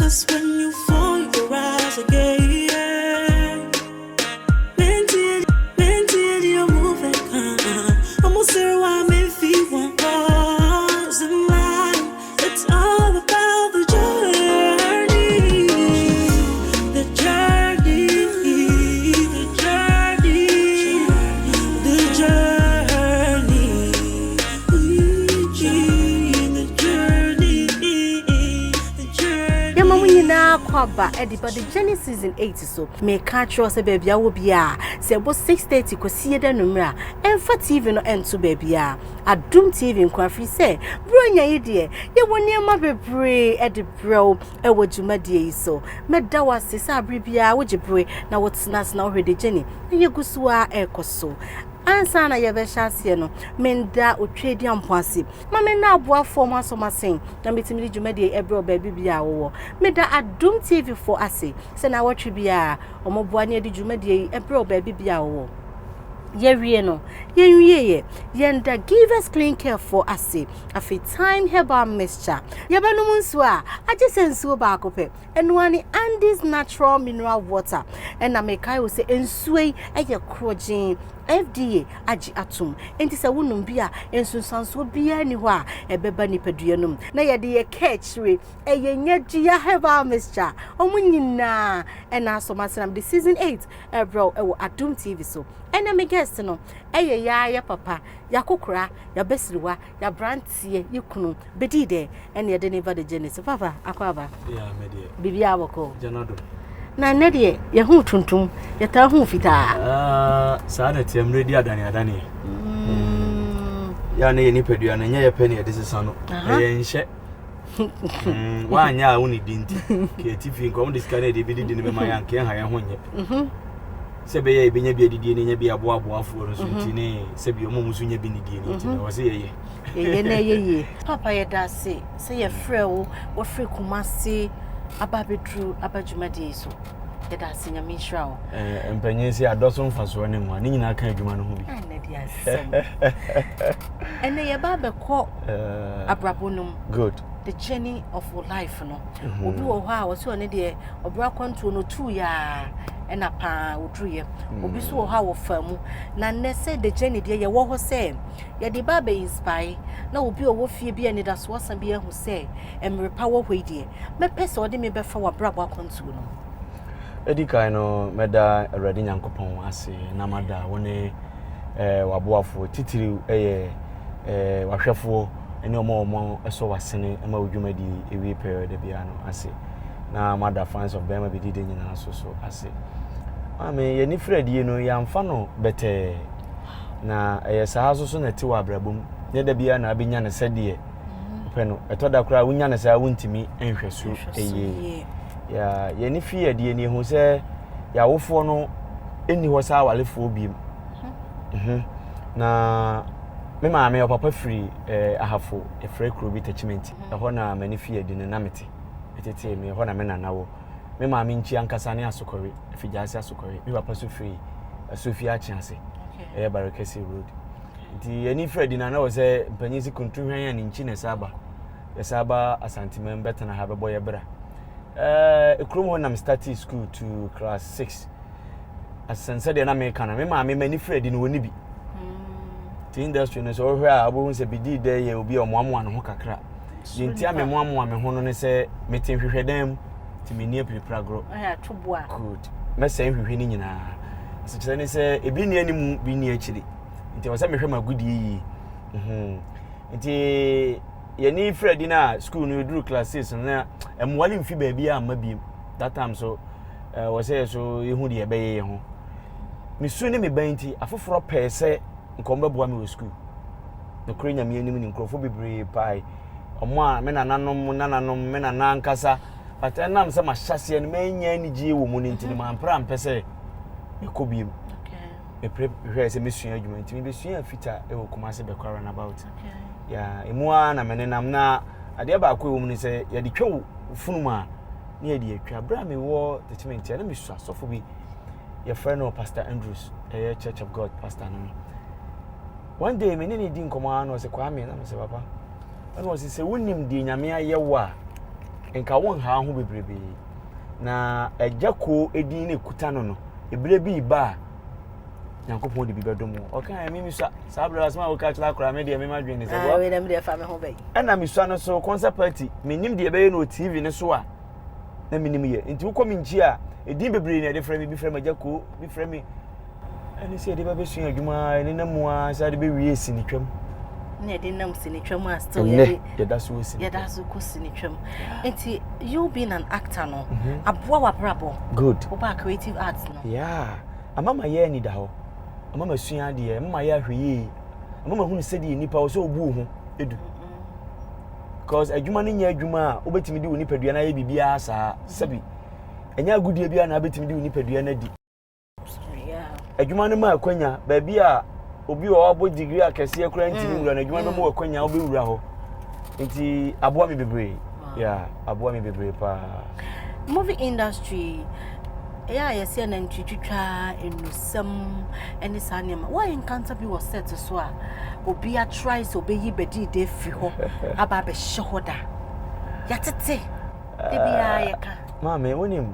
Cause when you fall, you rise again. Mentally, you're moving. Almost there, why me feel one cause in life. It's all about the journey. The journey. The journey. The journey. The journey. Yeah, mama, you know, kwaba, Eddie, but the journey season 8 so. Me catch you, say baby, I will be say about 6:30, cause see the number. And for TV no end to baby, I doom TV in Quaffy say, bro, ya idiot, you won't near my baby, Eddie, bro, I would you, my dear, so. Medda was say, Sabribia, would you pray? Now what's not now ready, Jenny? You go swa echo so. Answer na yebe chance no menda o trade am kwase mama na aboa form aso masen na metimi djumade ebro baby bia wo meda adum tv for ase se na watwe bia omoboa ne de djumade ebro baby bia wo Yewie no yenwie yenda give us clean care for ase afi time herbal mixture yeba no munso a age sensuo ba akope enwani Andes natural mineral water na mekai wo se ensuo yi eye krogin FDA agi atum enti se wonum bia ensunsanso bia ni ho a ebeba nipaduanum na yede ye catchwe eye nyagia herbal mixture omunyina na asomasenam the season 8 ebro ewo Adum TV so ena me guest no eye ya papa ya kokora ya besiriwa ya brantie yikunu Bediide ena yede never the genesis papa akwaba ya medie bibia woko janado na nedie ye hu tuntum ye ta hu fita saada tiam ready adani ya ne ye nipadua na nya ye pene ye desesa no ye nhye wanya woni dinti ke tifi nko mo diskane de bididi ne be mayan ke ha ye ho nye sebe ye benya bi adidie ne nya bi aboa afo no so ntine sebe o mo musu nya bi ne die ne ntine wo se ye na ye papa ye da se ye frɛ wo frɛ kumase ababedru abadwumade so ye da se nya minhra wo empanyin si adoso mfaso ne mu ani nyina kan adwuma no ho bi na dia asem ene ye ba be ko abrabonum good the journey of your life no obi wo ho a wo se one de obra kwanto no tu ya ena pa odruye obi so wo ha wo famu na ne se the journey de ye wo ho se ye de ba be inspire na obi wo fie bia ni da so wasan bia hu se emre pa wo hwedie me pese ode me be fa wa brabo akwanto no edikai no meda already nyankopon ase na mada woni waboafo titiri wahwefo ene omo eso wasene ema odwumadi ewi period bia no ase na mada fans of Berma Bediide nyina so ase ame ye ni fredie no yamfa no bete na saa so na ti wa brabom ne da bia na abenya ne sede pe no etoda kura wunya ne saa wuntimi enhweso ya ye ni fie de ni hu se ya wofo no eni ho saa walefo biem na me maame papa free ahafo efre kro bi attachment ho na mani fie de ne namete etete me ho na me nanawo me maame nchi ankasa ne asokore afijase asokore me papa so free Sofia Chiase Barakesi road nti eni fredi na wo se mpanyisi kuntu hwan ya nchi ne saba ya saba asantimen beta na habebo ye bra ekrom ho na start school to class 6 asense de na me kana me maame mani fredi no woni bi ti industry no so hwe a abo se Bediide ye obi omoamoa no ho kakra nti ame moamoa me ho no ne se metin hwehwe dem ti meni apripra gro toboa good mesen hwehwe ni nyina se ne se ebi ni animu bi ni akiri nti wose mehwe magudi yi nti ye ni Fred na school no duru class 6 na emwali mfi ba bia amma bi that time so wose so yehu de ebeye ye ho misu ne me banti afoforo pese nkombe boa me wo school no krenya me anim ni nkrofo bebre pai omo a me nananom me nanankasa but enam se ma hyase ne manya ni gie wo mu ni ntini ma mpra mpese ekobiem okay hwe se mesua adwuma ntimi besua fita e wo komase be kwara na about okay ya emua na menenam na ade ba akwa wo mu ni se ya de twa funuma na ya de atwa bra me wo attachment ya na mesua sofo bi your friend or Pastor Andrews Church of God pastor na one day me ni di nkoma no se kwa me na me se papa and was say wonim di nyame aye wa enka won ha ho bebrebe na ejako edin na ekuta no ebire bi ba Yankopon de bi bedom okay me so sabra asma wo ka tla kra me de me madwen ni se bo we dem de fa me ho bai na me so no so concert party menim de be no TV ne so a na menim ye nti wo komi nchi a edin bebre na de frame bi frame ejako bi frame ani se de ba be sua adwuma ni na mu a sa de be wie sini twam na de nam sini twam a still ye da so sini ye da so ko sini twam enti you being an actor no aboa wa brabo good oba creative arts no yeah amama ye ni da ho amama sua de ye mama ya hweye amama hu se de nipa so obu ho edu because adwuma no nya adwuma a obetimi di wo nipadua na ye bibia saa sabi enya agudie bia na obetimi di wo nipadua na di adwuma no ma akwanya ba bia obi o abo degree akese akura ntimi wura na adwuma no ma akwanya obewura ho nti aboa me bebre yeah aboa me bebre pa movie industry yeah yes na ntwitwa enusam eni sanema why encounter be was set so a obi a try so be yi Bediide fi ho aba be hyehoda yatete e bia ye ka mama wonim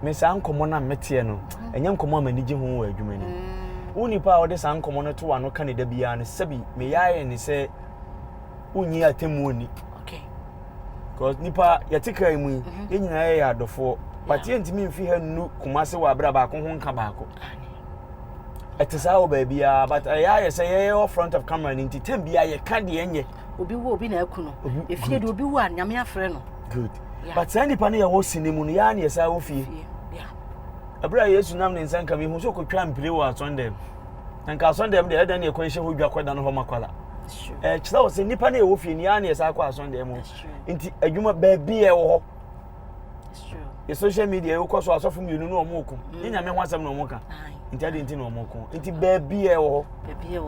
me sa nkomo na mete no enya nkomo amanigi ho wa adwuma ni woni pa ode sa nkomo no to wa no Canada bia no sabi me yaye ni se unyi atemu oni okay because nipa yatika mu yenyina ye adofo Pati ntimi mfi ha nu kumase wa bra ba ko ho nka ba ko etisa wo ba bia but ya say ye front of camera ni titem bia ye ka de enye obi wo obi na aku no efie de obi wo a nyame afre no good but say nipa ne ye wo sinemu no ya na ye sa wo fie yeah abra Yesu nam ne nsanka me hu so ko twa mpire wa Sunday nka Sunday de eda na ye ko hye ho dwa kwada no ho makwala kira wo se nipa ne ye wo fie ni ya na ye sa kwa Sunday mu nti adwuma ba bia wo ho the social media you cause us from you no omoku nya me ho asem no omoka nti ade nti no omoku nti baabi e wo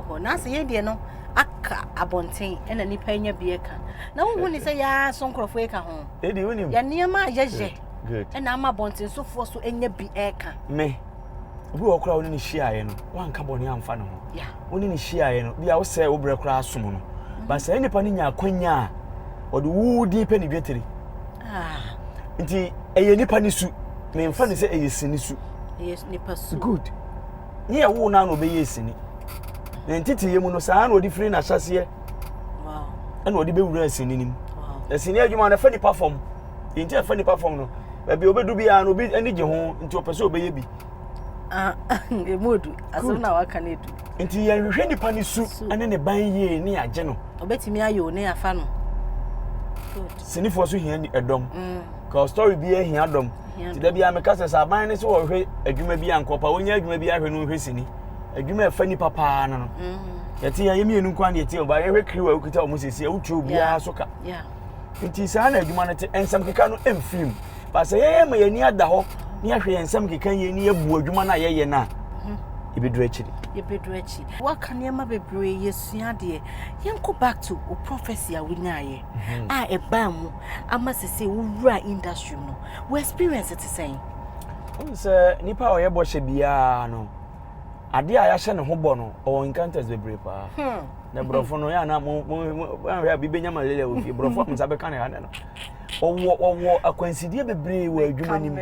ho na se ye de no aka abonten ena nipa nya bie ka na wo ni se ya so nkrofo e ka ho e di wonim ya niema yeje good ena ama abonten so fo so enya bi e ka me obi wo kra wo ni hia ye no wanka boni amfa no ho ya wo ni hia ye no bia wo se wo bre kra asom no ba se nipa ni nya akwanya o de wo di pe ni bietiri nti eye nipa ni su me mfa ni se eye sini su yes nipa su good ni e wo na no be yesini na ntiti yemu no saa na odi free na hyase wow na odi be wura sini nim wow sini adwuma na fa ni perform nti fa ni perform no ba bi obedu bi ya no bi ani je ho nti opese obeye bi emodu aso na waka na edu nti ye hwehwe nipa ni su ane ne ban ye ni age no obetimi ayo ne afa no good sini fo so hia ni edom ka story bi ehia adom ti da bia me kasa sa ban ne so wo hwe adwuma bi ankopa wonya adwuma bi ahwe no hwe sini adwuma efa ni papa no yati ya yemi enu kwan de ti oba ye hwe kriwa ukuta o musisi awutu bia so ka yeah nti sa na adwuma no te ensam keka no emfim ba se ye ma yani ada ho ni ahwe ensam keka ye ni ebu adwuma na ye na ibedru achiri waka niema bebre yesua de yenko back to o prophecy a winyaye ebamu ama sese wura industry no we experience it saying say nipa o ye bo hye bia no ade a ya hye ne ho bo no o encounters bebre pa na brofo no ya na mo ya bibenya malele o fie brofo am sabe kan ya na no wo akwansidie bebre wa adwuma nim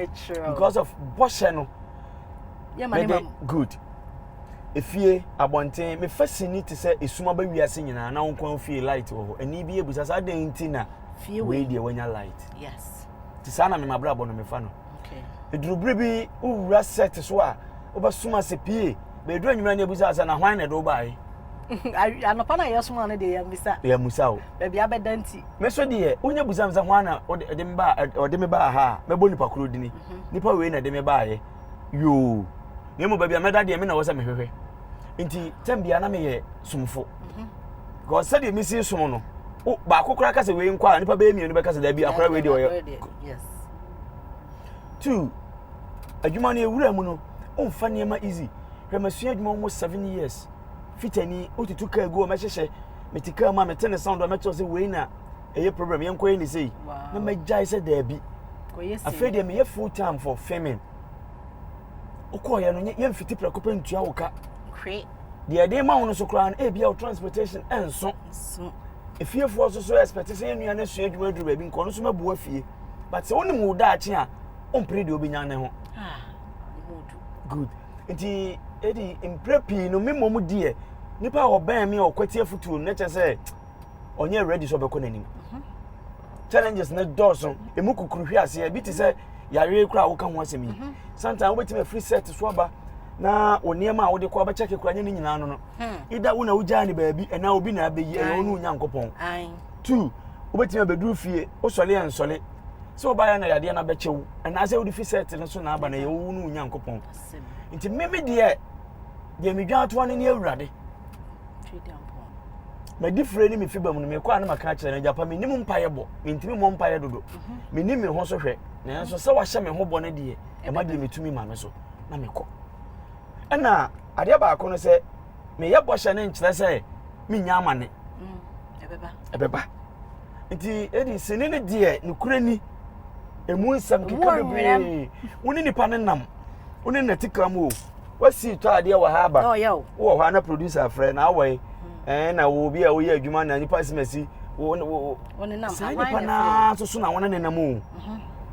because of bo hye no yeah man good efie abonten me fascini te se esuma ba wiase nyina na wonkwan fie light wo ho ani bi ebusa sa den ntina fie we dey wanya light yes ti sana me mabra bo no me fa no okay edurubre bi uwura set so a obasuma se pie be edu anwuma na ebusa sa na hwan na do bai anopa na yesuma na de ya musa o be bia bedanti me so de onya busa mza hwan na ode me ba ha me bo nipa kro dini nipa we na de me ba ye yo nemu babia meda de me na wo se me hwehwe nti tambia na me ye sumfo go said me si sum no o ba kokora ka se we nkwa nipa be mienu be ka se da bi akora we de oyo yes two adwuma na ewura mu no o mfa niema easy hwemasua adwuma almost 7 years fitani o titu ka go me hyehye metika ma metene sound o meto se we na eye problem yen koye ni sei na magya se da bi afred me ye full time for filming okoye no ye mfiti prakopa ntua wo ka create the idea ma wono so kra na e bia transportation enso efie fo so expect say nua na sua adwuma duru ba bi nko no so mabu afie but say only mu da achi a on pray de obinya ne ho good nti edi imprepi no me mom die nipa oban me okwati afutu na che say onye ready so beko nanim challenges na dozo emu kukuru hwe ase bi ti say yare kura wo ka ho asemi sometimes we be free set so aba na oniema a wo de ko ba check kura nya ni nyina no ida wo na wo jani baabi na obi na abeyi e onu nyankopon 2 wo betime beduru fie wo sole en sole so ba ya na yade na bechewu na say wo di free set no so na aba na ye wo nu nyankopon nti meme de me dwa to ne awurade me different ni me fiba mu me kwa na maka kire na japa me nim mpaye bo me ntimi mo mpaye dodo me nim me ho so hwe na so se wa hye me ho bo ne de e ma de metumi ma me so na me kɔ na ade ba ko no se me ye bo hye ne nkire se me nya amane ebeba nti edi sini ne de ne kura ni emu nsam keka bebre woni nipa ne nam woni na tikamu wasi to ade wa ha ba wo ho na producer friend na awai na wo bi a wo ye adwuma na nipa simasi wo nam sai nipa na so na wona nenam o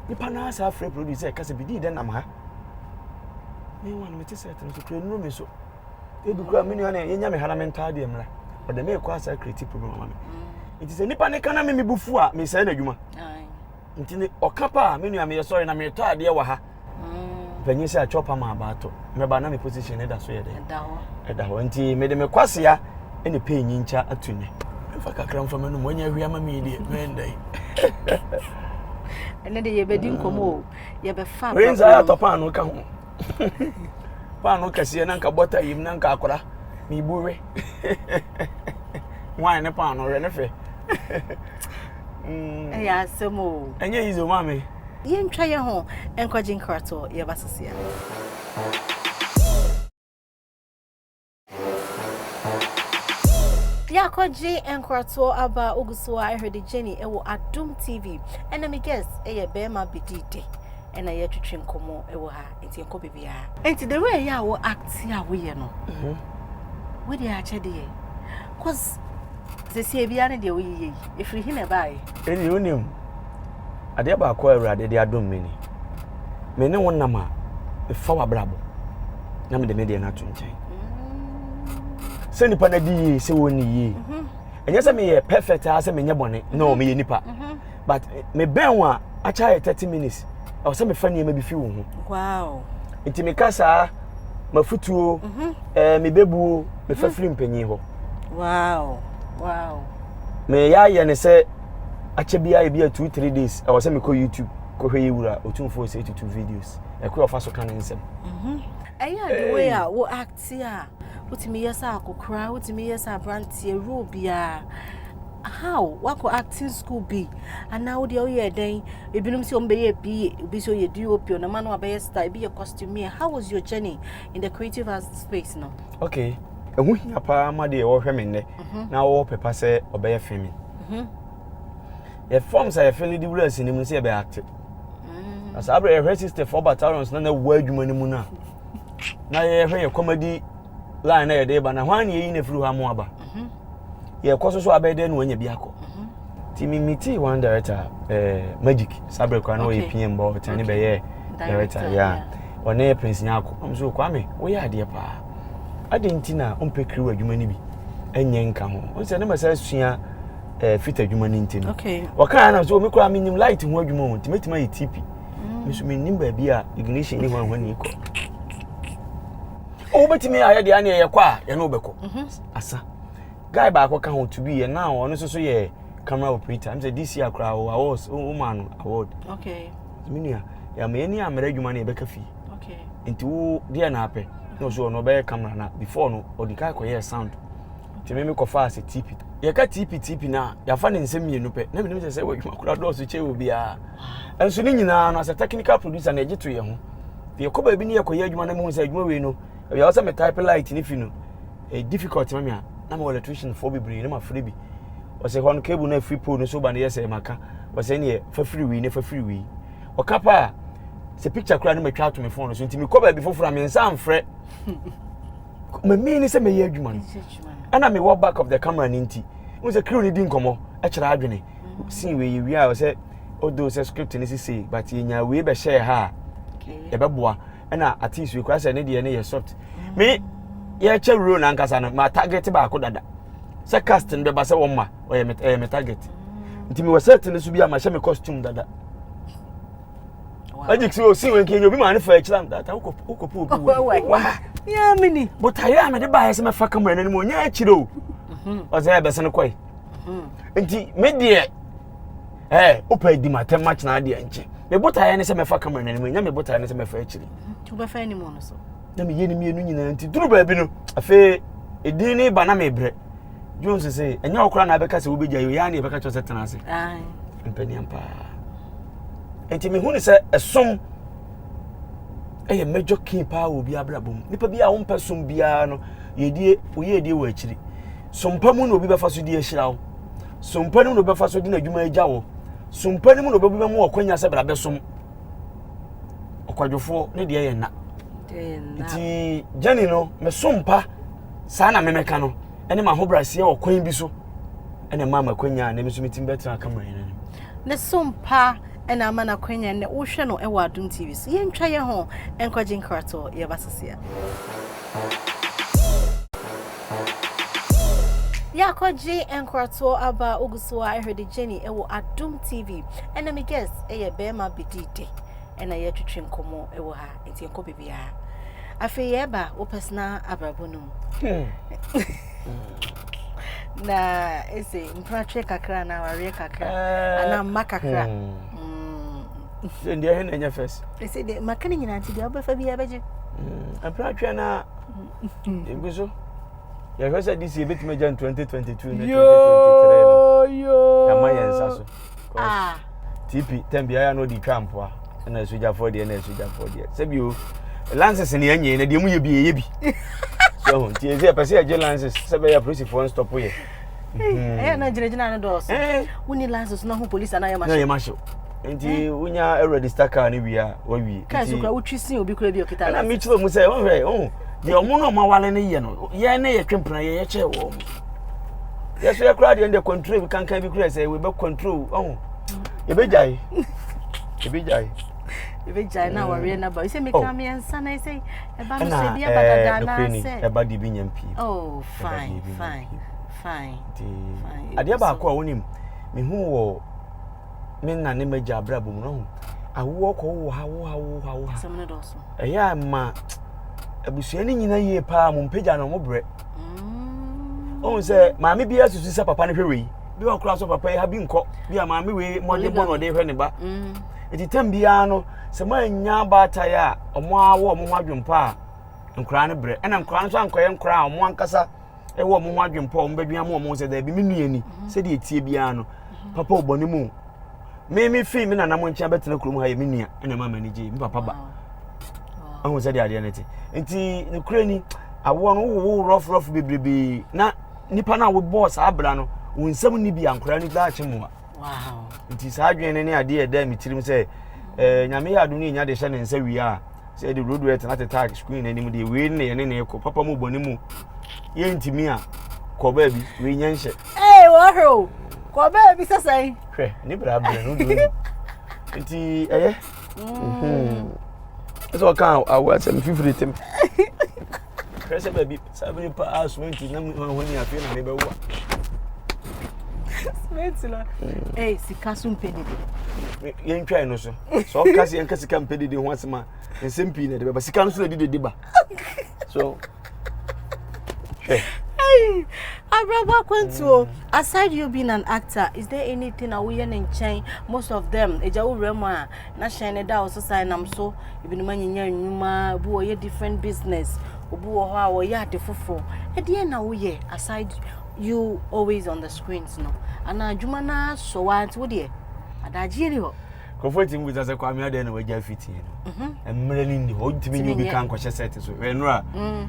nipa na sa free producer ka se bidi de nam ha me wan me tese etem so kre no me so e bi kura me ni na yenya me hala mental de mra o de me ko asa creative program ma me it is nipa ne kana me bufu a me sai na adwuma nti ne okapa me nu me sorry na me to ade wa ha panyi se a chopa ma abato me ba na me position e da so ye de da ho nti me de me kwase ya ene pe nyincha atune fa kakra mfa me no mo nya hwia ma me die me ndai ene de ye bedi nkomo ye be fa renza ya topa no ka ho pa no kase na nka bota yim na nka akora me buwe why ne pa no re ne fe ya semo enye izo mame ye ntwa ye ho enkwaje nkrato ye basesia ya kwaje enkrato aba oguso I heard the Jenny ewo Adum TV and me guess Berma Bediide and I twetwe nkomo ewo ha enti enko bibia enti the way ya wo act ya wo ye no we dey achede ye cause se se bia ne de wo ye efiri hi na bai eni onim ade ba ko awurade de adom me ni me ne wonam a e fa wabrabo na me de na to nchen se nipa na di se woni yi enye se me ye perfect a se me nye bone no me ye nipa but me ben wa a cha 30 minutes o se me fa ni ma bi fi wo ho wow nti me kasa mafutuo me bebuo me fa firi mpanyi ho wow me ya ne se ache bia e bia 2-3 days I was say me ko YouTube ko hwe yewura otumfo 82 videos e ko ofa so kan nsem aya the way a wo act ya utimi yesa akokra utimi yesa brantie robia how wako acting school be and now the oye den ebinum si ombe bi obi so ye DOP na manu abaye style be your costume. How was your journey in the creative space now? Okay ehu hia pa ma de wo hwe me ne na wo pepa se obaye filming ye forms I feel the rules ni mu se be act as abre ye sister for battalions na wo adwuma ni mu na ye hwe ye comedy line na ye de ba na hwan ye yi na firi ha mo aba ye koso so abede na wanya bi akọ ti mi meet one director magic sabre kwa na we PM bo tani be ye director ya one prince nyako am so kwa me wo ya ade pa ade ntina ompe kriwa adwuma ni bi enye nka ho o se na masa sua fit adwuma ni ntino okay waka na so me kura minim light ho adwuma ho timetima ye TP me so minim ba bia ignition ni ho ni ko o betimi aye de ane ye kwa ye no beko asa guy ba ko ka ho to be ye now ono so ye camera operator am say this year kra awards man award okay minia ya me ni amere adwuma na ye beka fi okay enti wo de na ape no so no be camera na before no odika ko ye sound ti me ko fa as TP ye ka TP na ya fa ne nsem mienu pe na me say we adwuma kra do so che obi a enso ni nyina no as a technical producer na egitu ye ho ye ko ba bi ni ye ko ye adwuma na mu say adwuma we no ya also me type light ni fi no difficult ma me a na me electrician for bi bri na ma free bi o say hon cable na free pole no so ba na yes e maka o say ne fa free wi o kapa se picture kra na me twa to me phone so nti me ko ba bi foforo me nsa amfre me me ni say me ye adwuma no ana me walk back of the camera ni nti we say crew ni di nkomo e kira adwene see we wi a o say although say script ni say but yenya we be share ha e be boa na at least we kwa say ne de ne ye soft me ye che rule na nkasa no ma target ba ko dada say casting be ba say won ma o ye me target nti me set ne so bi ama hye me costume dada Magic so see when can you be man for exam that ukopu yeah mini but I am the buy some fa camera no nya akiro o say be sen koi nti me de opa di matem match na de enche me but I ne say me fa camera no nya me but I ne say me fa akiri tu be fa ni mo no so na me yeni mienu nyina nti duru ba bi no afa edin ni ba na me bre Jones say enya okra na be ka se wo be gya yo ya na be ka cho se tena ase ai mpani ampa enti me hu ni se esom eye major king pa obi abrabom nipa bi a wo mpesum bia no yedie oyedie wo akiri sompa mu no obi befa so die hira wo sompa mu no befa so di na adwuma agya wo sompa mu no obi be mu okwanya se bra besom okwadwofo ne de ye na enti jani no me sompa saa na memeka no ene ma hobrase okwan bi so ene ma makwanya na me so metim betra camera ne sompa and I'm an acquaintance and the ocean or a Doom TV. So you try your home and Quajin Carto, your Bassasia. Ya Quaji and Carto about Augustua. I heard the Jenny at Doom TV. And I guess a Berma Bediide and I had to train Como Ewa, it's your copy. I feel Eba, Opesna Abrabunum. Na, it's a Prache Kakra now, a Rekakra, and I'm Macacra. Then they are in your face. They say the mechanic in Antigua for the average. I'm proud to go so. You heard this year, bit major in 2022. Yo, am I answer? Ah, TP, Tambia, no de camp, and I switch for the NS with for the Sabu Lances in the end, and the Mu be. So, Tia Passia Lances, Sabaya Prissy for one stop here. I am not General Doors. We need Lances, no police, and I am Marshal. Enti unya already staka ni bia wawi kanso kra utwisi obi kra bi okita na me chiwo mu say won hwe de omo no ma wale ne ye no ye na ye twempena ye che wo yeso ye kra de control bi kankan bi kra say we be control ye be jai na ware na ba say me kam ye nsa na say e ba no say bia badada na say e ba di bi nyampi oh fine ade ba ko wonim me hu wo men na ne maja abrabom no awo ko wo ha semne doso eya ma abusuani nyina ye pa mo mpagya no mo bre on se maame bia susu se papa ne hwewe bi okura so papa ha bi nko bi maame we mo de bono de hwe ne ba etitam bia no se ma nya bata ya omo awo omo hwadwempa nkura ne bre ena nkura no so ankoye nkura omo ankasa ewo omo hwadwempa omo badua mo omo se da bi menuani se de etie bia no papa oboni mu me fi me na namo nkia betena kurom ha ye menua ena ma manage me papa ba ahun se de ade neti enti ne kura ni awo no wo rough bebrebe na nipa na wo boss abra no wo nsam ni bi ankora ni da chemu wow enti sa adwen ne ade e da mitirim se nyame ya adu ni nya de hye ne nsa wi a se de road wet na tag screen anim de we ne ne ko papa mu boni mu ye ntimi a ko ba bi we nya nhye wo ho ko ba bi sasai hwe ni bra bra no do nti so kan awa se me fifiri tem prese ba bi sabe pa aswenti na ho ni afi na me be wa smetila sikasu mpedi yen twai no so so kasi yen kasi kan mpedi de ho asema nsempi na de ba sika no so na de ba so Abraba Kwentu, aside you being an actor, is there anything that we in chain? Most of them, Ejawu Rema, na shine da also sign am so, even man nyuma, bu oye different business, obu oha oya de fofo. E dey na we aside you always on the screens no. Ana adwuma na so what wo dey? Adaji ni ho. Comforting with us a kwame ade na waja fiti no. Emre ni ndi ho ntimi ni obi kan kwhye set so. We nura.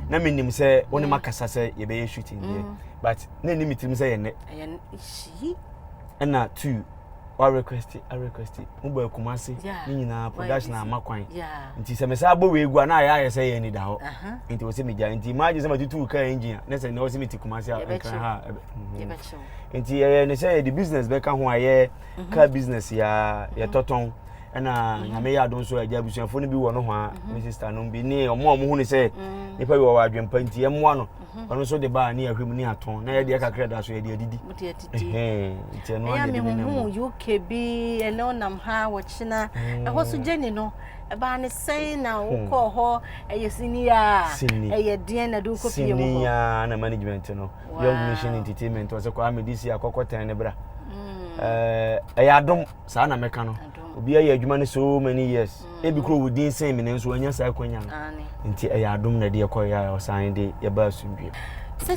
Na menim se woni makasa se ye be shooting there. But na ni mitim se ye ne. She na two I request Uber Kumasi, Nina, production and Makwan. Yeah. Nti se mesabo we gu na ya say any da ho. Nti wo se me ja nti imagine say matutu ka engine na say no se me ti Kumasi kan ha. Nti ne say the business be ka ho aye car business ya toton na nyame ya don so aja busuafo no bi wo no ho a me sister no bi ni omo hu ni say nipa bi wo adwempa nti emmo no ono so de ba na ahwem ni aton na ye de kakra da so ye de adidi nti no ade ni na UK bi ene onam ha wo china ho so jeni no e ba ne sei na wo ko ho eyesinia eyedien na do ko pie mo sinia na management no young mission entertainment was ko amedisi akokotan ne bra ayadom sa na meka no obi aye adwuma ne so many years e bi kro wudin sen me nso anya sa akwanya no nti ayadom na de koya osan de ye ba sundwe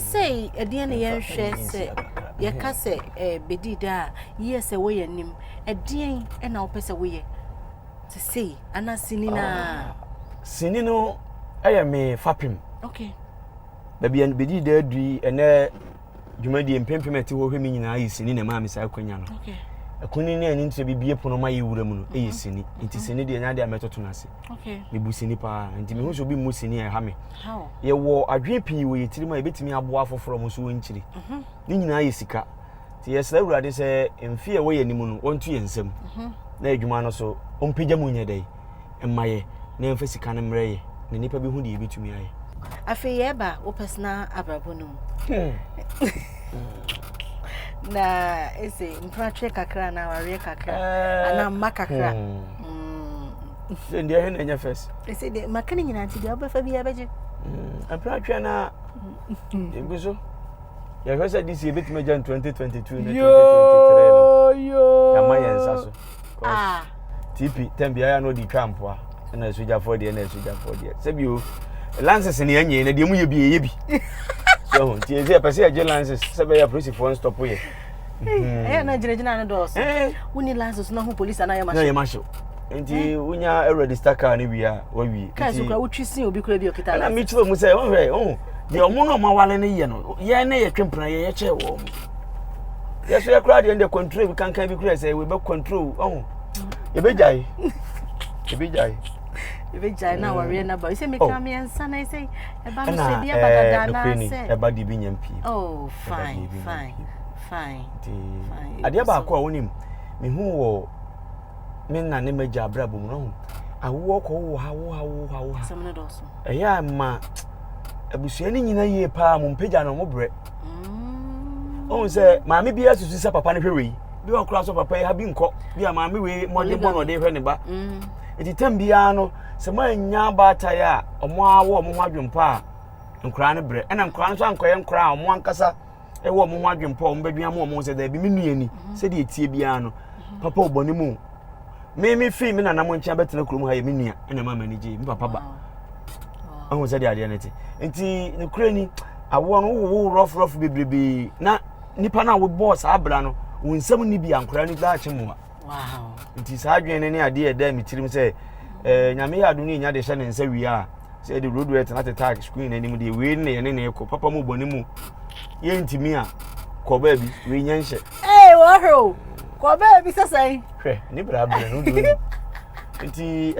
say edien ne yen hwe se ye ka se Bediide a yes e wo ye nim edien e na wo pese wo ye say ana sinina sini no aye me fapim okay baby and Bediide adui ene dwumadi empempemete wo hwemi nyina ayi sini na ma me sa akwanya no okay akuni ne ani nse bibie pono ma ye wura mu no eye sini nti sini de nya de ametoto na se okay me bu sini pa nti me hu so bi mu sini e ha me how ye wo adwen pii wo yetiri ma ebetimi aboa foforo mo so wonchiri ni nyina aye sika ti ye sra urade se emfie wo ye nimu no ontu ye nsam na adwuma no so ompegya mu nya dai emmaye na emfa sika no mreye ne nipa bi hu de ebetumi aye afi ye ba o personal abrabonum na ese mpratwe kakra na ware kakra ana makakra se ndia he na nya first ese de makani nyina nti dia obefa bia beje mpratwe na eguso ya first this year betima jan 2022 na 2023 yo ya mayensa so TP tembia ya no di trampoa na suja for de na suja for de se bi o lances ne anye na de mu ye bi so ti eze pese agye lances se be ya police for stop here na jirejina na dos woni lances na hu police na ya masho nti unya register car ni bia wa wi kai so kwa wutwisi obi kura bi okita na mi twa mu se o hwe de omo no ma wale ne ye no ye na ye twempra ye che wo yes we kura de control bi kankan bi kura se we be control ye be jai na ware na ba se me kam ye nsa na say e ba no se bia badada na se e ba di bi nyampi fine ade ba ko wonim me hu wo me na ne maja brabo mu no awo ko wo ha samne doso ya ma abusua ni nyina ye pa mu mpagya no mo bre on se maami bia susu sa papa ne hwewe bi okura so papa ha bi nko bia maami we modde bono de hwe ne ba eti tambia no se ma nya bata ya omo awo omo hwadwempa nkura ne bre ena nkura no so ankoye nkura omo ankasa e wo omo hwadwempa omo badua mo omo se da bi menuani se de etie bia no papa oboni mu me fi me na namo ncha betena kurom ha ye menua ena ma manage mi papa ba ahun se de ade na ti enti ne kura ni awo no wo rough bebrebe na nipa na wo boss abra no wonsam ni bia nkura ni da chemu wow nti sa adwen ne ade e da mi tirim se nyame ya adu ni nya de hye ne nsa wi a se de road rate na tag screen anim de we ne ne ko papa mo boni mu ye ntimi a ko ba bi we nya nhye wo ko ba bi sasai hwe ni bra bra no do nti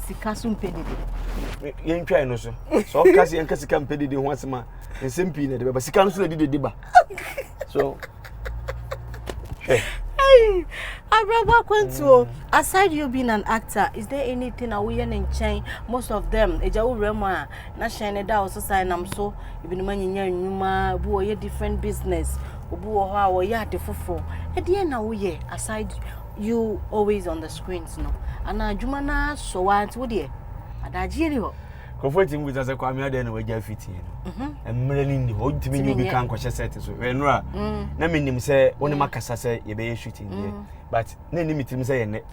sika so mpedi ye ntwa no so so kasi en kasi ka mpedi de ho asema nsempi ne de ba sika no so de ba so Abraba Kwentu, aside you being an actor, is there anything that we in chain? Most of them, Ejawu Rema, na shine da also sign am so, even man nyuma, bu oye different business, obu oha o ya de fofo. E dey na we aside you always on the screens no. Ana adwuma na so what wo dey? Adaje ri ho. Comforting with us a kwame ade na waja fiti no emre ni ndi ho ntimi ni obi kan kwhye set so enura na menim se woni makasa se ye be shooting there but na ni mitim se ye ne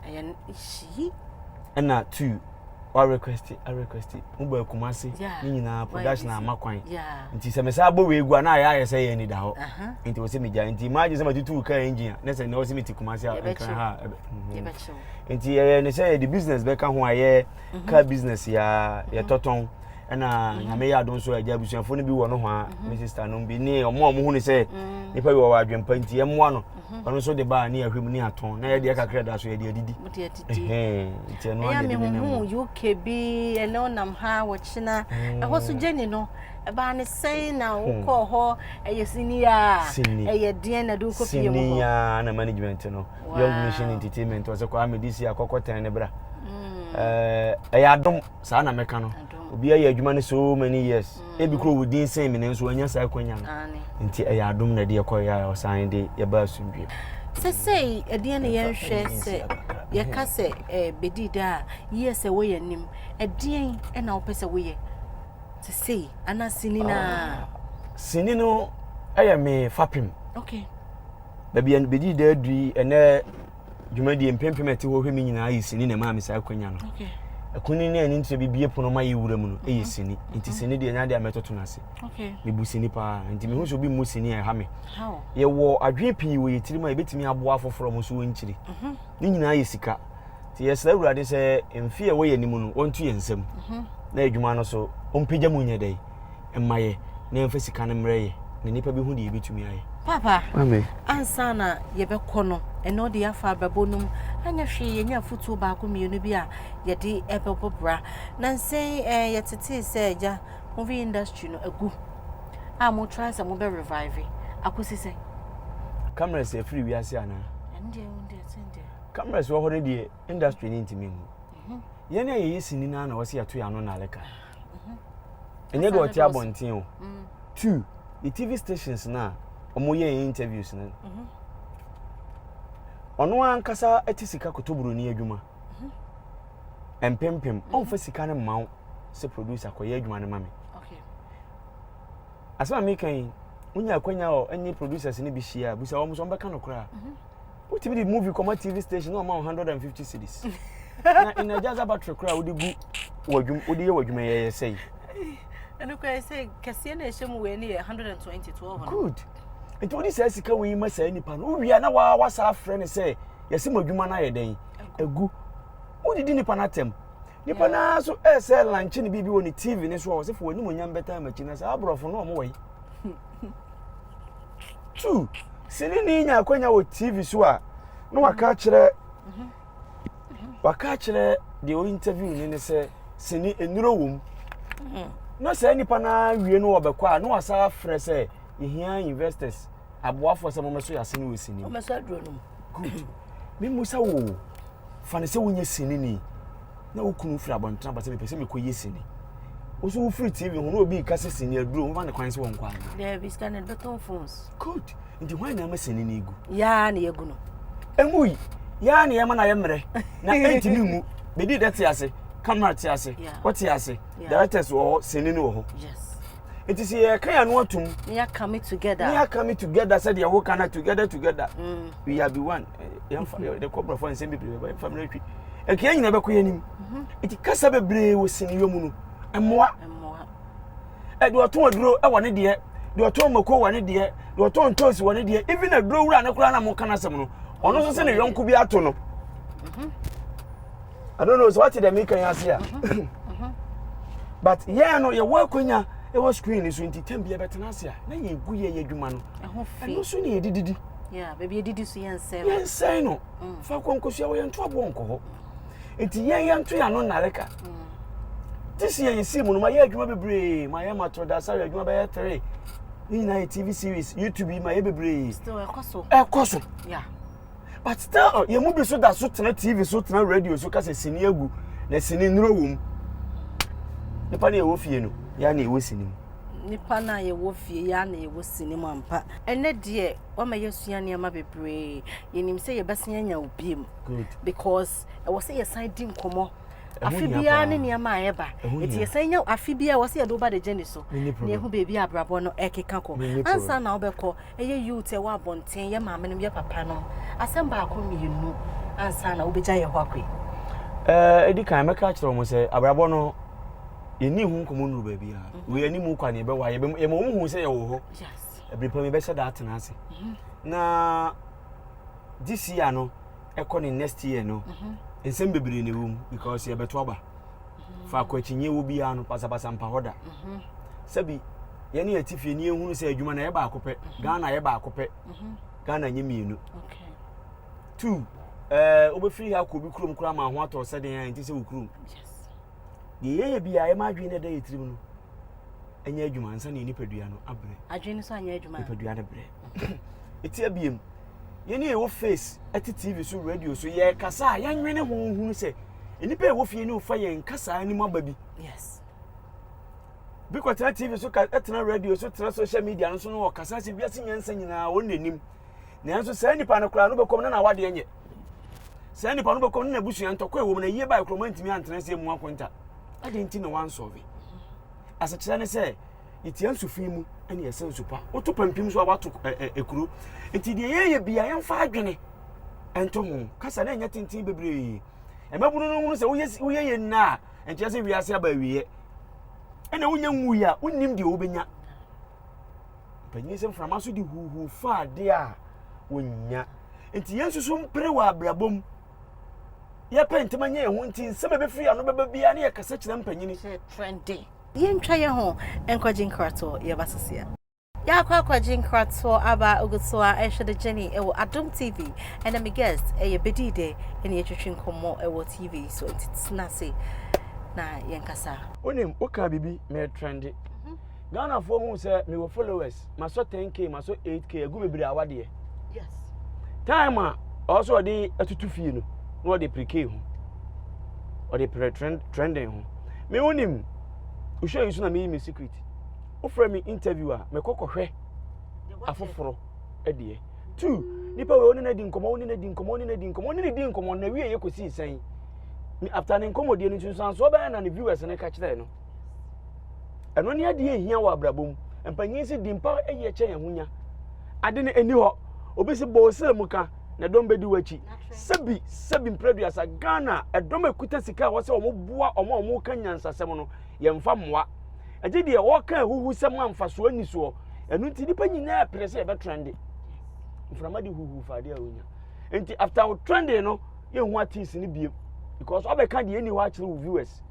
na two I request uba kumasi ni nyina production amakwan nti se me sa bo we egu na ya se ye ni da ho nti wo se me ja nti imagine se ma tutu ka engine na se ne wo se meti kumasi a kan ha nti ne se the business be ka ho aye ka business ya toton na nyame ya don so aja busuafo no bi wo no ho a my sister no bi ni omo hu ni se nipa bi wa adwempa nti emmoa no ono so de ba na yahwem ni aton na ye de kakra da so ye de adidi nti eno ya me hu UK bi ene onam ha wo china ho so jeni no ba ne sei na ukọ ho eyesinia eyedien na do kopie mu sinia na management no Young Mission Entertainment was kwa medisi akokotan ne bra ayadom sa na meka no obi aye adwuma ne so many years e bi kro wudin sen me nso anya sa akwanya no nti ayadom na de yakoya osan de ye ba asumdwe sei edien ne yen hwe se ye ka se Bediide a yes e wo yanim edien e na wo pese wo ye sei ana sinina sini no aye me fapim okay baby and Bediide adui ene dwumadi empempemete ho hwemi nyina ayi sini na ma me sa akwanya no okay akuni ne ani ntre bibie pono ma yi wura mu no eyi sini nti sini de nya de ametoto na se okay me bu sini pa nti me hu so bi mu sini e ha me how ye wo adwe pii wo yitiri ma ebetimi aboa foforo mo so wonchiri ni nyina ayi sika ti yesra awurade se emfie wo ye nimu no ontu ye nsam na adwuma no so ompegya mu nya dai emmaye na emfa sika no mreye ne nipa bi hu de ebetumi aye papa amen ansana ye be kono eno de afa babonum anya hwe ye nya futu ba ko mienu bi a ye de ebobobra na nsen ye tete se eja movie industry no agu a mo try se mo be revive akosi se cameras e free wi ase ana ende sende cameras wo hore de industry ni ntimi hu ye na ye yesini na wo se ato ya no na leka enye do oti abonten o two the TV stations na omo ye interviews na ono ankasa etisika kotoburu ni adwuma empempem onfa sika ne mawo se producer koye adwuma ne mame okay asema me kan unya akwanya o enyi producers ni bi hia busa wo so mbeka no kra what be the movie come TV station no amount 150 cedis na in a jazz battery kra odi gu wadwum odi ye wadwuma ye sei eno kwa say kase na ehye mu we ni 120 good enti odi say sika we ma say nipa no wia na wa sa afre ne say yesi madwuma na ye den egu odi di nipa na tem nipa na so say lunch ni bibi woni TV ni so o se fo wani monyam beta machi na say abrofo no mo we two sini ni nya akwanya wo TV so a no waka kire waka kire de o interview ni ne say sini enuro wom no say nipa na wie no obekwa no wasa afre say ihia investors aboafo se momeso yase ne wosini momeso adro no good me musa wo fane se wonya sini ni na wokunu fira bontra ba se me pese me koye sini oso wo free TV ho no obi ka se sini adro mo fa ne kwan se won kwa there be scanning beton phones good ndi hwan na ma sini ni gu ya na yegu no emui ya na yema na yemre na entimi mu Bediide te ase camera te ase what te ase directors wo sini no ho yes it is here kan no atum we are coming together said you work together we are be one the corporate for nsem be family twi e kan nyina be ko yanim it kasa bebre wo sini yomu no emmoa e do to aduro e wone de do to mako wone de do to ntosi wone de even aduro wura na kura na mo kana sem no ono so se ne yonku bi ato no I don't know so what they make can here but yeah no you work nya e was screen so nti tembe betena ase a na ye gu ye adwuma no e no so ne edididi yeah baby edidi so yen say no fa konkosu ya wo yen to abo onko ho nti yen to ya no nareka this year you see mu no ma ye adwuma bebre ma ye matro da sa adwuma be 3 ni na TV series YouTube ma ye bebre still ekoso yeah but still ye mu bi so da so tena TV so tena radio so ka se sini agu na sini nro wom nipa na ye wo fie no ya na ewo sini nipa na ye wo fie ya na ewo sini mu ampa ene de o ma yesua ne ma bebre yenim se ye besia nya obiem good because e wo se ye side din komo afibia ne ne ma ayeba eti ye san nya afibia wo se ye do ba de jeni so ne hu bebi abrabo no ekeka ko ansa na obekọ eye youth e wa bonten ye maame no ye papa no asem ba ko mienu ansa na obeja ye ho akwe edi kan meka kire mo se abrabo no yeni hu komo nuru ba bia we ani mu kwa ne be wa ye mo hu se ye wo ho yes every time be se that na ase na this year no ekọ next year no ensem bebre ne wom because ye beto aba fa kwa chinye wo bia no pasapasa mpa hoda sabi ye ne atifi ne ehunu se adwuma na ye ba akopɛ Ghana ye ba akopɛ Ghana nye mienu okay 2 obefiri ha ko bi krom kura ma ho ato se den anti se wo krom yes ye bia ye ma adwene na da yetirim no anya adwuma ansa ne nipadua no abre adwene so anya adwuma nipadua ne bre eti abiem ye ne wo face at TV so radio so ye kasa ya nwene honhunu se enipa e wo fie ne wo fa ye nkasa ani maba bi yes because TV so ka etena radio so tena social media no so no kasa se biase nyansa nyina won nanim na enso sa nipa no kra no bekom na wade enye sa nipa no bekom na busu antoko e wo na yie ba kroma ntimi antena se mu akonta ade nti na wan solve asa kira ne se itian sufin mu ene yesen supa oto pampim so abato ekuru nti de ye bia yemfa adwene ento ho kasa na enya tintin bebre e mabunu no hunu se woye ye na entia se wiase aba wiye ene wonya nwu ya wonnim de obenya panyi se mframa so di huhu fa de a wonya nti yensusu mpre wa abrabom ye pentima nya ehun tin se be free ano beba bia na ye kasa kira mpanyini trendy yentwa ye ho enkwaji nkrato ye basesia ya kwaji nkrato aba ogusoa ehwede Jenny ewo Adom TV and my guest Bediide ene yetwetwe nkomo ewo TV so ntinase na yenkasa onim oka bibi me trendy Ghana for hu say me wo followers maso 10k maso 8k agu bebiri awade yes time also dey atutu fie no no dey pre-k hu or dey trending hu me onim o show you so na me secret o frame me interviewer me kokohwe afoforo edie 2 nipa we oni na di nkomo na wie ye kosi sen after ne nkomo die no nsan so ba na ne viewers ne ka kire no eno ne ade ehia wa abrabom empanyin si dimpa eye che ye hunya ade ne eni ho obesi bo mu ka na dom bedi wachi sebi mpreduasa Ghana edom ekuta sika wo se omoboa omo ka nyansasem no ye mfa moa age de wo ka huhu sem amfa so ani so enu nti dipa nyina prese e be trendy mframa de huhu fa de awunya enti after trendy no ye hu artist ni biem because obeka de eni wa kire viewers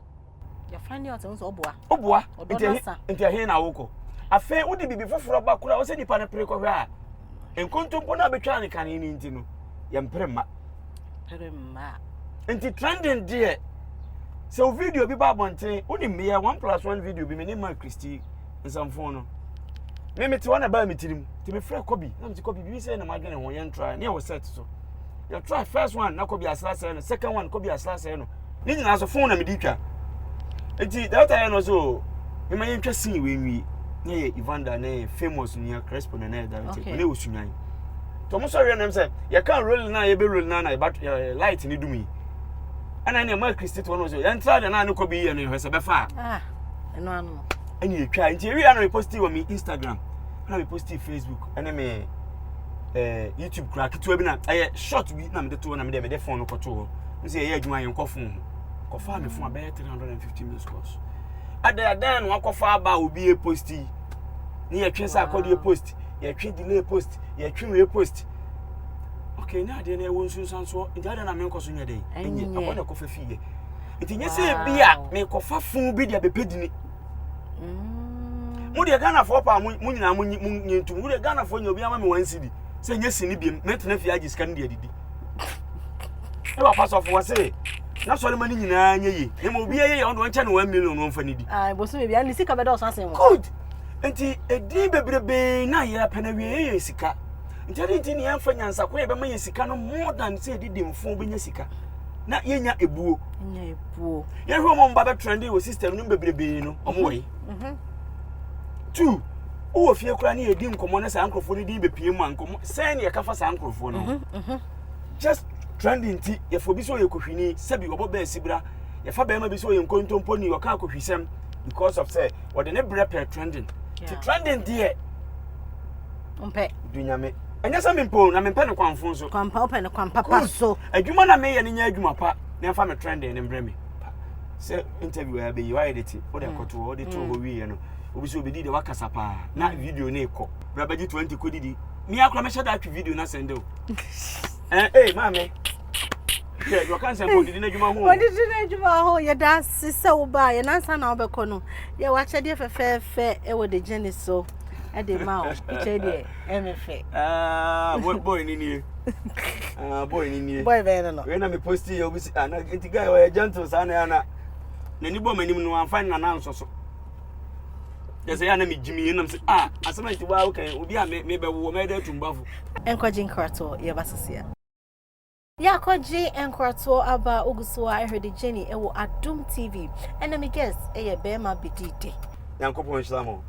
ya find out so oboa enti ahe na woko afa udi bibi foforo ba kura wo se nipa ne pre ko hwe a enkontompo na betwa ne kan ni nti no ye mprema enti trending there so video bi ba bonten uni me 1+1 video bi me ne ma Christy nsamfo no me ti wana ba me tirim ti me frɛ kobi na me ti kobi bi say na madwene ho ye try na ye set so you try first one na kobi asla say no second one kobi asla say no ni nyina so phone na me di twa enti that time no so me ma yentwa sin we nwi na ye Evander na famous nia Crespo na na that time na osunyan to mo so we na me say ye kan roll na ye be roll na light ni dumi ana ne ma Christy to no so ye try na ne kobi ye no hwese be fa eno anu ani ye twa nti we ana post on me Instagram ana me post Facebook ana me YouTube crack to bi na short we na me de to na me de phone no koto no say ye adwuma ye nkofo ko fa me phone about 350 million scores ada no akofa aba obi e posti ni ye twen sa akodi e post ye twen delay post ye twen we post okay na de na won sunsan so nti ada na me nkoso nya dey enye akona ko fa fie nti nye se bia me ko fa fun bi dia bepedini mu de Ghana for pa mu nyina mu nyentu mu de Ghana for nya obi ama me 1 cedi se nye sini biem metena fie agi sika ne didi e ba pass of was say na so le mani nyina nya yi e mo obi ye on do nche na 1 million no mfa ne di bosu me bia ni sika be do so asen good enti edi bebrebe na ye apana wie ye sika enti adi enti ni amfa nyansa ko ye be ma ye sika no more than say edi mfo be nya sika na ye nya ebuo ye hwe mo mba be trendy wo system no bebrebe no omo yi 2 wo fie kura ni edi nkomo na sa ankrofo ni di be pie mu ankomo say ne ye ka fa sa ankrofo no just trending ti ye fo bi so ye kohwini sabi obo be sibra ye fa be ma bi so ye nkontompo ni oka kohwisem because of say what the ne per trending ti trending there umpe dunyame enya sa mempo na mempe ne kwanfo so kwampa open kwampa pa so adwuma na me ye ne nya adwuma pa na fa me trending ne mbre me say interview ya be you edit o de koto o de to ho wi ye no obi so Bediide wakasa pa na video na ekọ brabaji 20 kodidi mi akra me shada atwi video na send o mame Yeah, you can't say what did you know? What did you know? Your dad sister will buy an answer now. Becono. Yeah, watch a dear fair, with the Jenny so at the mouth. MFA. Boy in you. Boy in you. Boy, when I'm posting your visit, and I get the guy or a gentle son, Anna. Any woman, you know, I'm finding an answer. There's an enemy, Jimmy, and I'm saying, as I to well, okay, will be a maybe a woman there to buffalo. Encouraging Carto, Yabasia. Yakoji and Carto Abba Ugusua, I heard the Jenny, it will Adum TV, and let me guess, a Berma Bediide. Uncle Ponchamo,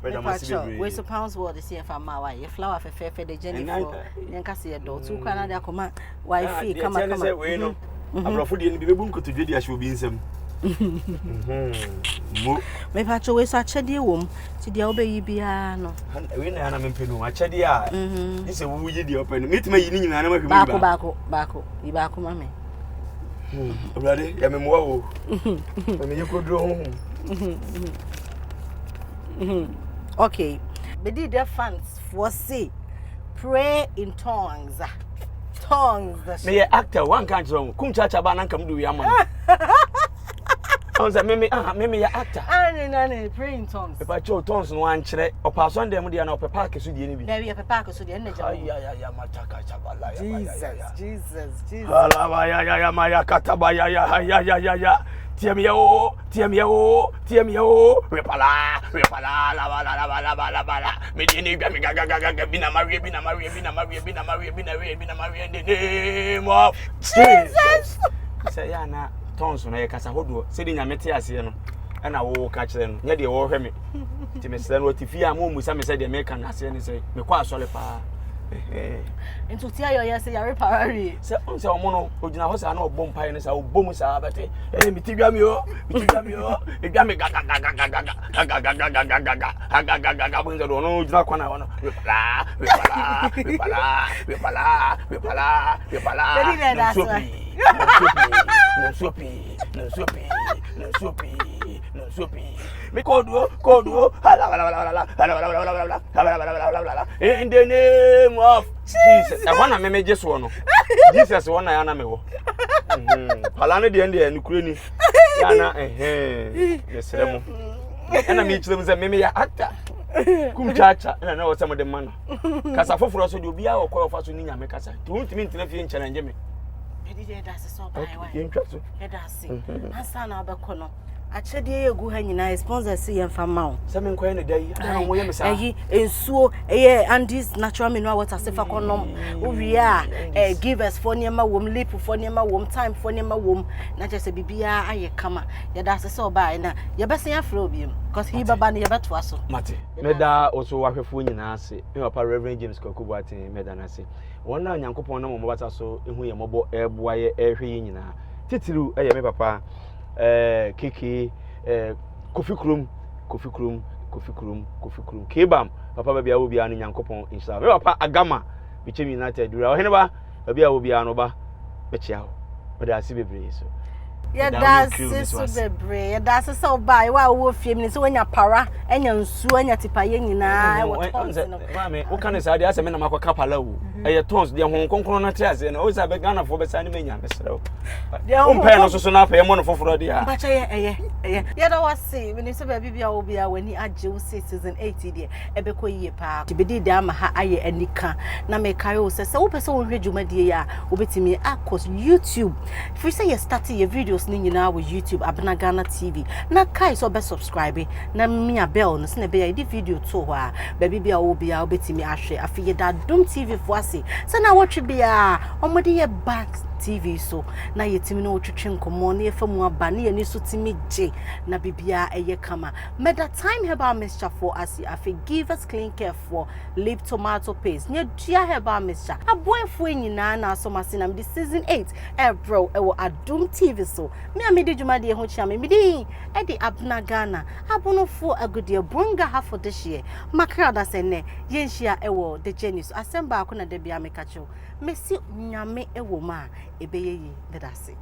waste of pounds word is here for my wife, a flower for fair the Jenny, and Cassia door, 2 Canada command, wifey, come on, I'm not fooding the bunko to Judy, I should be in some. Maybe I always such a dear woman to the obey piano. When I'm in Penu, I said, yeah, it's a woo ye open. Meet me in animal Bacco, Ibacco, mammy. Ready? I'm a more. When you could go home. Okay, Bediide fans foresee pray in tongues. Tongues. May actor one can't wrong. Come church about and come do Yaman. I was a meme, your actor. I pray in tongues. If I chose tongues in one chair, or pass on them with an upper park, so you need to be a pack of the energy. Jesus. Maya Katabaya, Tiamio, Repala, Medini, Bina Maria, in the name of Jesus. Say, Anna. Tons on a Casahodo, sitting a Metiasiano, and I will catch them. Yet they all hear me. Timmy what if you are more with some said the American, I say, me quite solid. And to tell you, yes, you are reparary. So, Mono, who did not know bomb pioneers, our bombs are but a Mitigamio, Gami no soapy. Me kodo, in the name of Jesus. I want to make just one. Jesus one I am. Palana the end and Ukraine. Yana, and I meet them as maybe actor. Come chacha, and I know some of the man. Casa for us to be our call for us in Yamacasa. Don't mean to nothing challenge me. That's so by way. That's an Abacono. Actually, you go hanging a sponsor see and from Mount. Some coin a day. And so, and this natural mineral water safe for conum. We are give us for near my womb, leap for near my womb, time for near my womb. Not just a BBA, I come. Yeah, that's so by now. You're best in Afrobium, because he babani about was so. Mate, Meda also work a fool in Nasi, Reverend James Kokubati, Medanasi. One night, Uncle Pono, what so in whom your mobile air boy air in Titilu, I papa. Kiki, coffee room, Kebam, Papa Baby will be an Yankopon in South. Papa Agama, which United, do our Henneba, Baby will be an Oba, Betchao, but I see the breeze. Yeah, that's the bread. That's so by what wolf feminist when you're para and you're suing at Tipayan. What can I say? I mean, I'm a capalo. I tones the Hong Kong Chronotrans and always have a gun for Bessani Mania. The own pen also soon up a money for Frodia. But yeah, I was saying when it's a baby will be when he had Joe season 80 a Becoy park to be the dam, I and Nika. Namekayo says, so person read you, my dear, will be me across YouTube. If we say you're starting your videos. Now with YouTube Abena TV. Na kai so be subscribe na mia bell no se be video to wa baby bia wo bia obetimi ahwe afiye da Dum TV foase se na watch bia omode ye back TV so na yetimi no twetwe nkomo na yefamu aba na ye so timi je na bibia eye kama meda time herbal mixture for us give us clean care for lip tomato paste nya dua herbal mixture aboyfo nyina na so masina me season 8 bro e wo Adum TV so me amede dwuma de ho chia me di e di Abena Ghana abonofo agudie brunga ha for this year makra da sene ye nhia e wo the journey so asemba akona da bia me kacho mesi nyame e wo ma ebeye yi bedase.